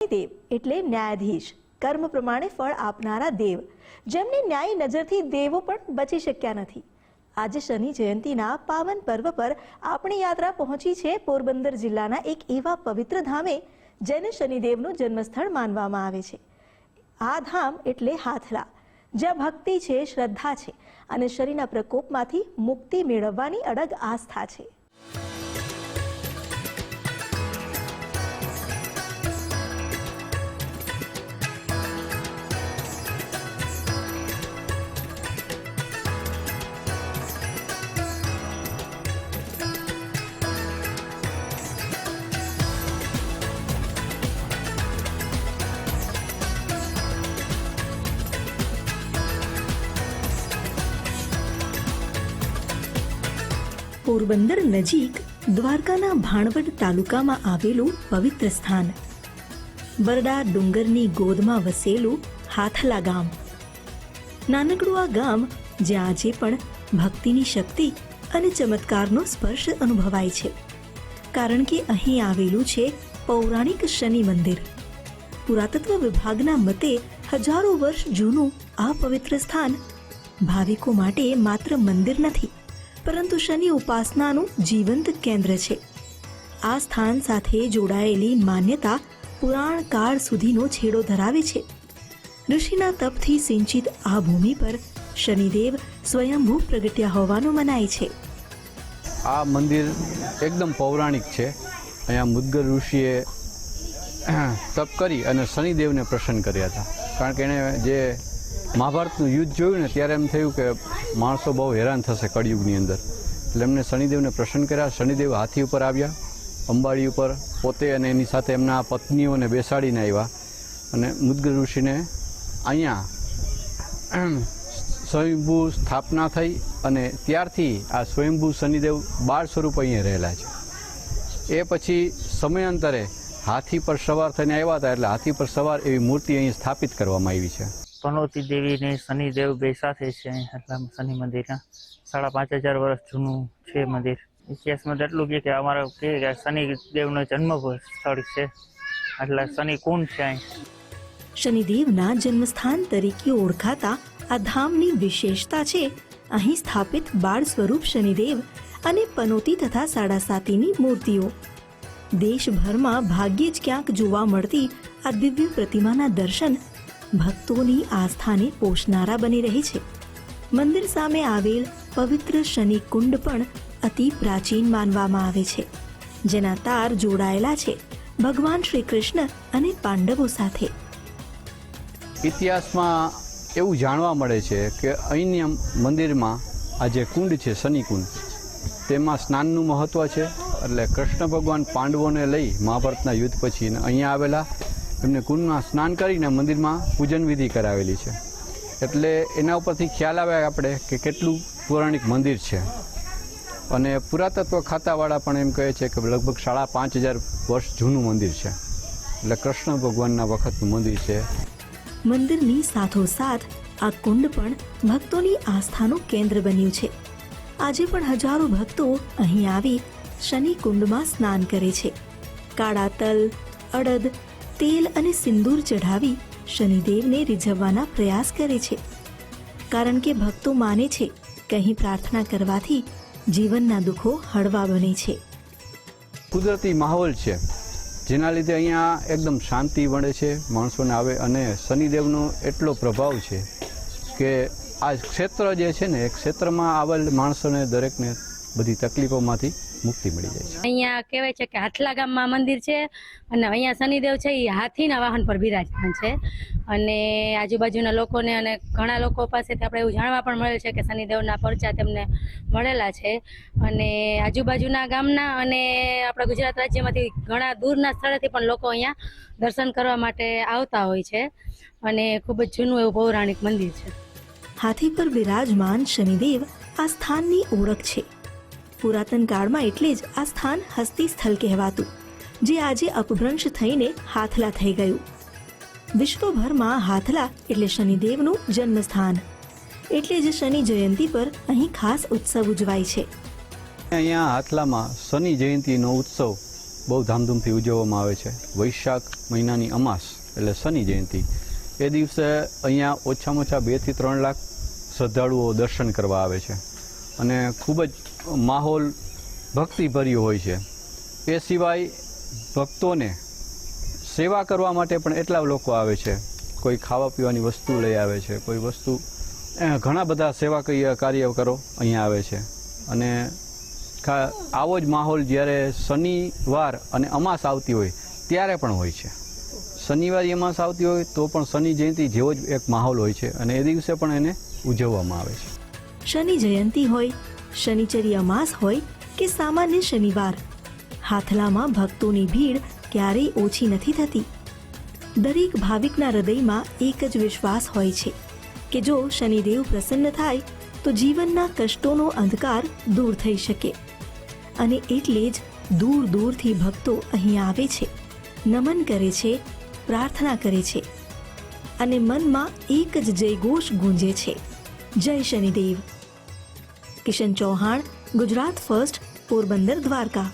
દેવ એટલે ન્યાયાધીશ, કર્મ પ્રમાણે ફળ આપનારા દેવ, જેમની ન્યાયી નજરથી દેવો પણ બચી શક્યા નથી. આજે શનિ જયંતિના પાવન પર્વ પર આપણી યાત્રા પહોંચી છે પોરબંદર જિલ્લાના એક એવા પવિત્ર ધામે જેને શનિદેવનું જન્મસ્થળ માનવામાં આવે છે. આ ધામ એટલે હાથલા, જ્યાં ભક્તિ છે, શ્રદ્ધા છે અને શનિના પ્રકોપમાંથી મુક્તિ મેળવવાની અડગ આસ્થા છે. પોરબંદર નજીક દ્વારકાના ભાણવડ તાલુકામાં આવેલું પવિત્ર સ્થાન, બરડા ડુંગરની ગોદમાં વસેલું હાથલા ગામ. નાનકડું આ ગામ જ્યાં આજે પણ ભક્તિની શક્તિ અને ચમત્કારનો સ્પર્શ અનુભવાય છે, કારણ કે અહીં આવેલું છે પૌરાણિક શનિ મંદિર. પુરાતત્વ વિભાગના મતે હજારો વર્ષ જૂનું આ પવિત્ર સ્થાન ભાવિકો માટે માત્ર મંદિર નથી, પરંતુ શનિ ઉપાસનાનું જીવંત કેન્દ્ર છે. આ સ્થાન સાથે જોડાયેલી માન્યતા પુરાણ કાળ સુધીનો છેડો ધરાવે છે. ઋષિના તપથી સિંચિત આ ભૂમિ પર શનિદેવ સ્વયંભૂ પ્રગટ્યા હોવાનું મનાય છે. આ મંદિર એકદમ પૌરાણિક છે. અહીંયા મુદ્ગર ઋષિએ તપ કરી અને શનિદેવને પ્રસન્ન કર્યા હતા, કારણ કે એણે જે મહાભારતનું યુદ્ધ જોયું ને ત્યારે એમ થયું કે માણસો બહુ હેરાન થશે કળિયુગની અંદર, એટલે એમને શનિદેવને પ્રસન્ન કર્યા. શનિદેવ હાથી ઉપર આવ્યા, અંબાડી ઉપર પોતે અને એની સાથે એમના પત્નીઓને બેસાડીને આવ્યા અને મુદ્ગર ઋષિને અહીંયા સ્વયંભૂ સ્થાપના થઈ અને ત્યારથી આ સ્વયંભૂ શનિદેવ બાળ સ્વરૂપ અહીંયા રહેલા છે. એ પછી સમયાંતરે હાથી પર સવાર થઈને આવ્યા હતા, એટલે હાથી પર સવાર એવી મૂર્તિ અહીં સ્થાપિત કરવામાં આવી છે. પનોતી દેવી ને શનિદેવ બે સાથે છે. એટલા શનિ મંદિરના 5,500 વર્ષ જૂનું છે મંદિર. ઇતિહાસમાં એટલું કે અમારા કે શનિદેવનો જન્મ સ્થળ છે, એટલે શનિ કુંડ છે. શનિદેવના જન્મસ્થાન તરીકે ઓળખાતા આ ધામની વિશેષતા છે અહીં સ્થાપિત બાળ સ્વરૂપ શનિદેવ અને પનોતી તથા સાડાસાતીની મૂર્તિઓ. દેશભરમાં ભાગ્યે જ ક્યાંક જોવા મળતી આ દિવ્ય પ્રતિમાના દર્શન ભક્તોની આસ્થાને પોષનારા બની રહી છે. મંદિર સામે આવેલ પવિત્ર શનિ કુંડ પણ અતિ પ્રાચીન માનવામાં આવે છે, જેના તાર જોડાયેલા છે ભગવાન શ્રી કૃષ્ણ અને પાંડવો સાથે. ઇતિહાસમાં એવું જાણવા મળે છે કે અહીંના મંદિરમાં આ જે કુંડ છે શનિ કુંડ, તેમાં સ્નાનનું મહત્ત્વ છે. એટલે કૃષ્ણ ભગવાન પાંડવોને લઈ મહાભારતના યુદ્ધ પછી અહીંયા આવેલા, એમને કુંડમાં સ્નાન કરીને મંદિરમાં પૂજન વિધિ કરાવેલી છે. એટલે એના ઉપરથી ખ્યાલ આવે આપણે કે કેટલું પૌરાણિક મંદિર છે. અને પુરાતત્વ ખાતાવાળા પણ એમ કહે છે કે લગભગ 5,500 વર્ષ જૂનું મંદિર છે. એટલે કૃષ્ણ ભગવાનના વખતનું મંદિર છે. મંદિરની સાથોસાથ આ કુંડ પણ ભક્તોની આસ્થાનું કેન્દ્ર બન્યું છે. આજે પણ હજારો ભક્તો અહીં આવી શનિ કુંડમાં સ્નાન કરે છે. કાળા તલ, અડદ, તેલ અને સિંદૂર ચઢાવી શનિદેવને રીઝવવાના પ્રયાસ કરે છે, કારણ કે ભક્તો માને છે કે અહીં પ્રાર્થના કરવાથી જીવનના દુઃખો હળવા બને છે. કુદરતી માહોલ છે, જેના લીધે અહીંયા એકદમ શાંતિ મળે છે માણસોને આવે. અને શનિદેવનો એટલો પ્રભાવ છે કે આ ક્ષેત્ર જે છે ને, એ ક્ષેત્રમાં આવેલ માણસોને દરેકને બધી તકલીફોમાંથી મુક્તિ મળી જાય છે. અહીંયા કહેવાય છે કે હાથલા ગામમાં મંદિર છે અને અહીંયા શનિદેવ છે એ હાથીના વાહન પર બિરાજમાન છે. અને આજુબાજુના લોકોને અને ઘણા લોકો પાસેથી આપણે એવું જાણવા પણ મળે છે કે શનિદેવના પરચા તેમને મળેલા છે. અને આજુબાજુના ગામના અને આપણા ગુજરાત રાજ્યમાંથી ઘણા દૂરના સ્થળેથી પણ લોકો અહીંયા દર્શન કરવા માટે આવતા હોય છે. અને ખૂબ જ જૂનું એવું પૌરાણિક મંદિર છે. હાથી પર બિરાજમાન શનિદેવ આ સ્થાનની ઓળખ છે. પુરાતન કાળમાં એટલે જ આ સ્થાન હસ્તી સ્થળ કહેવાતું, જે આજે અપભ્રંશ થઈને હાથલા થઈ ગયું. વિશ્વભરમાં હાથલા એટલે શનિદેવનું જન્મસ્થાન, એટલે જ શનિ જયંતિ પર અહીં ખાસ ઉત્સવ ઉજવાય છે. અહીંયા હાથલામાં શનિ જયંતિનો ઉત્સવ બહુ ધામધૂમથી ઉજવવામાં આવે છે. વૈશાખ મહિનાની અમાસ એટલે શનિ જયંતિ, એ દિવસે અહીંયા ઓછામાં ઓછા 2 થી 3 લાખ શ્રદ્ધાળુઓ દર્શન કરવા આવે છે અને ખૂબ જ માહોલ ભક્તિભર્યો હોય છે. એ સિવાય ભક્તોને સેવા કરવા માટે પણ એટલા લોકો આવે છે. કોઈ ખાવા પીવાની વસ્તુ લઈ આવે છે, કોઈ વસ્તુ, ઘણા બધા સેવાકીય કાર્યકરો અહીંયા આવે છે. અને આવો જ માહોલ જ્યારે શનિવાર અને અમાસ આવતી હોય ત્યારે પણ હોય છે. શનિવારે અમાસ આવતી હોય તો પણ શનિ જયંતિ જેવો જ એક માહોલ હોય છે અને એ દિવસે પણ એને ઉજવવામાં આવે છે. શનિ જયંતિ હોય, શનિચરી અમાસ હોય કે સામાન્ય શનિવાર, હાથલામાં ભક્તોની ભીડ ક્યારેય ઓછી નથી થતી. દરેક ભાવિકના હૃદયમાં એક જ વિશ્વાસ હોય છે કે જો શનિદેવ પ્રસન્ન થાય તો જીવનના કષ્ટોનો અંધકાર દૂર થઈ શકે. અને એટલે જ દૂર દૂરથી ભક્તો અહીં આવે છે, નમન કરે છે, પ્રાર્થના કરે છે અને મનમાં એક જ જયઘોષ ગુંજે છે, જય શનિદેવ. કિશન ચૌહાણ, ગુજરાત ફર્સ્ટ, પોરબંદર, દ્વારકા.